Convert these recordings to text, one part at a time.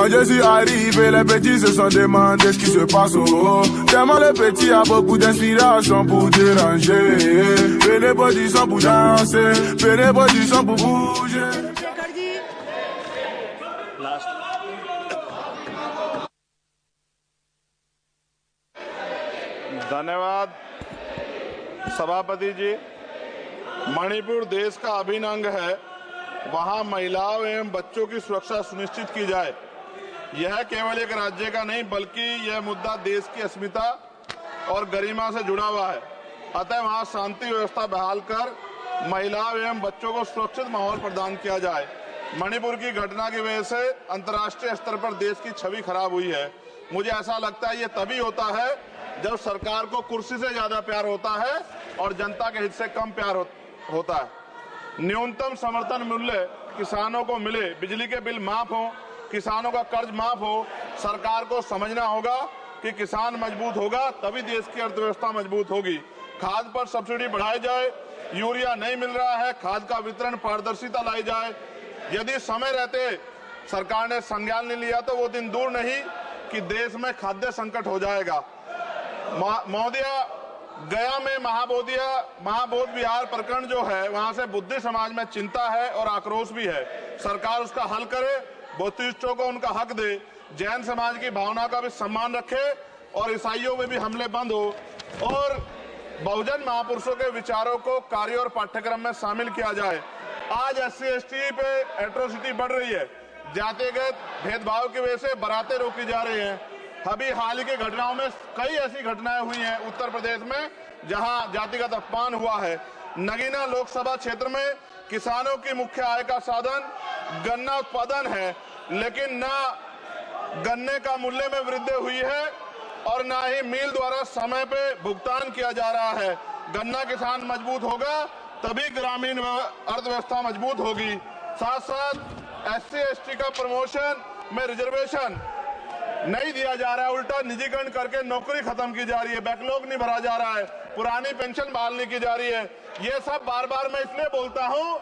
Quand je suis arrivé, les petits se sont demandé ce qui se passe au haut. Tellement le petit a beaucoup d'inspiration pour déranger. Venez position pour danser, venez position pour bouger. धन्यवाद सभापति जी। मणिपुर देश का अभिन्न अंग है, वहां महिलाओं एवं बच्चों की सुरक्षा सुनिश्चित की जाए। यह केवल एक राज्य का नहीं बल्कि यह मुद्दा देश की अस्मिता और गरिमा से जुड़ा हुआ है। अतः वहां शांति व्यवस्था बहाल कर महिलाओं एवं बच्चों को सुरक्षित माहौल प्रदान किया जाए। मणिपुर की घटना की वजह से अंतर्राष्ट्रीय स्तर पर देश की छवि खराब हुई है। मुझे ऐसा लगता है ये तभी होता है जब सरकार को कुर्सी से ज्यादा प्यार होता है और जनता के हित से कम प्यार होता है। न्यूनतम समर्थन मूल्य किसानों को मिले, बिजली के बिल माफ हो, किसानों का कर्ज माफ हो। सरकार को समझना होगा कि किसान मजबूत होगा तभी देश की अर्थव्यवस्था मजबूत होगी। खाद पर सब्सिडी बढ़ाई जाए, यूरिया नहीं मिल रहा है, खाद का वितरण पारदर्शिता लाई जाए। यदि समय रहते सरकार ने संज्ञान नहीं लिया तो वो दिन दूर नहीं कि देश में खाद्य संकट हो जाएगा। महोदया, गया में महाबोध विहार प्रकरण जो है, वहां से बुद्ध समाज में चिंता है और आक्रोश भी है। सरकार उसका हल करे, बौद्धिस्टों को उनका हक दे, जैन समाज की भावना का भी सम्मान रखे और ईसाइयों में भी हमले बंद हो और बहुजन महापुरुषों के विचारों को कार्य और पाठ्यक्रम में शामिल किया जाए। आज SC/ST पे एट्रोसिटी बढ़ रही है, जातिगत भेदभाव की वजह से बारातें रोकी जा रही हैं। अभी हाल ही की घटनाओं में कई ऐसी घटनाएं हुई हैं उत्तर प्रदेश में जहां जातिगत अपमान हुआ है। नगीना लोकसभा क्षेत्र में किसानों की मुख्य आय का साधन गन्ना उत्पादन है, लेकिन न गन्ने का मूल्य में वृद्धि हुई है और न ही मिल द्वारा समय पे भुगतान किया जा रहा है। गन्ना किसान मजबूत होगा तभी ग्रामीण अर्थव्यवस्था मजबूत होगी। साथ साथ SC/ST का प्रमोशन में रिजर्वेशन नहीं दिया जा रहा है, उल्टा निजीकरण करके नौकरी खत्म की जा रही है, बैकलॉग नहीं भरा जा रहा है, पुरानी पेंशन बहाल नहीं की जा रही है। ये सब बार बार मैं इसलिए बोलता हूं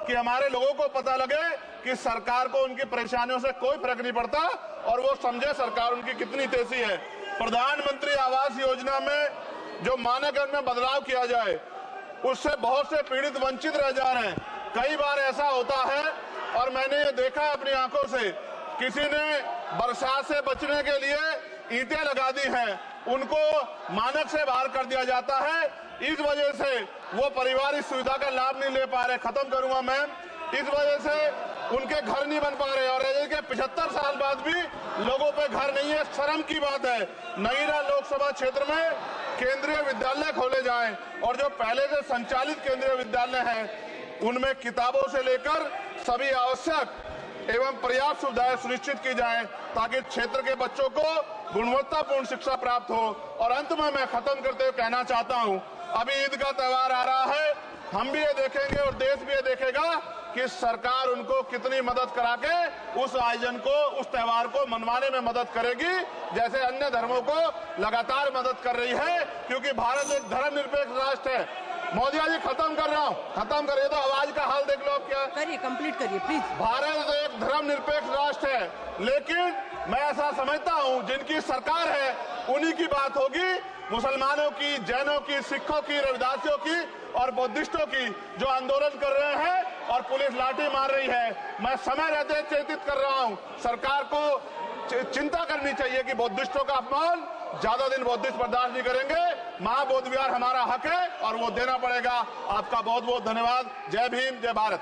कि हमारे लोगों को पता लगे कि सरकार को उनकी परेशानियों से कोई फर्क नहीं पड़ता और वो समझे सरकार उनकी कितनी तेजी है। प्रधानमंत्री आवास योजना में जो मानक में बदलाव किया जाए, उससे बहुत से पीड़ित वंचित रह जा रहे हैं। कई बार ऐसा होता है और मैंने ये देखा अपनी आंखों से, किसी ने बरसात से बचने के लिए ईंटें लगा दी हैं, उनको मानक से बाहर कर दिया जाता है। इस वजह से वो परिवार इस सुविधा का लाभ नहीं ले पा रहे। खत्म करूंगा मैं। इस वजह से उनके घर नहीं बन पा रहे और 75 साल बाद भी लोगों पे घर नहीं है। शर्म की बात है। नगीना लोकसभा क्षेत्र में केंद्रीय विद्यालय खोले जाएं और जो पहले से संचालित केंद्रीय विद्यालय हैं उनमें किताबों से लेकर सभी आवश्यक एवं पर्याप्त सुविधाएं सुनिश्चित की जाएं ताकि क्षेत्र के बच्चों को गुणवत्तापूर्ण शिक्षा प्राप्त हो। और अंत में मैं खत्म करते हुए कहना चाहता हूं, अभी ईद का त्योहार आ रहा है, हम भी ये देखेंगे और देश भी ये देखेगा कि सरकार उनको कितनी मदद करा के उस आयोजन को, उस त्योहार को मनवाने में मदद करेगी, जैसे अन्य धर्मों को लगातार मदद कर रही है, क्योंकि भारत एक धर्मनिरपेक्ष राष्ट्र है। मोदी जी खत्म कर रहा हूँ, खत्म करिए तो आवाज का हाल देख लो आप। क्या करिए, कंप्लीट करिए प्लीज। भारत एक धर्मनिरपेक्ष राष्ट्र है, लेकिन मैं ऐसा समझता हूँ जिनकी सरकार है उन्हीं की बात होगी। मुसलमानों की, जैनों की, सिखों की, रविदासियों की और बौद्धिस्टों की जो आंदोलन कर रहे हैं और पुलिस लाठी मार रही है, मैं समय रहते चेतित कर रहा हूँ। सरकार को चिंता करनी चाहिए कि बौद्धिस्टों का अपमान ज्यादा दिन बौद्धिस्ट बर्दाश्त नहीं करेंगे। महाबोध विहार हमारा हक है और वो देना पड़ेगा। आपका बहुत बहुत धन्यवाद। जय भीम, जय भारत।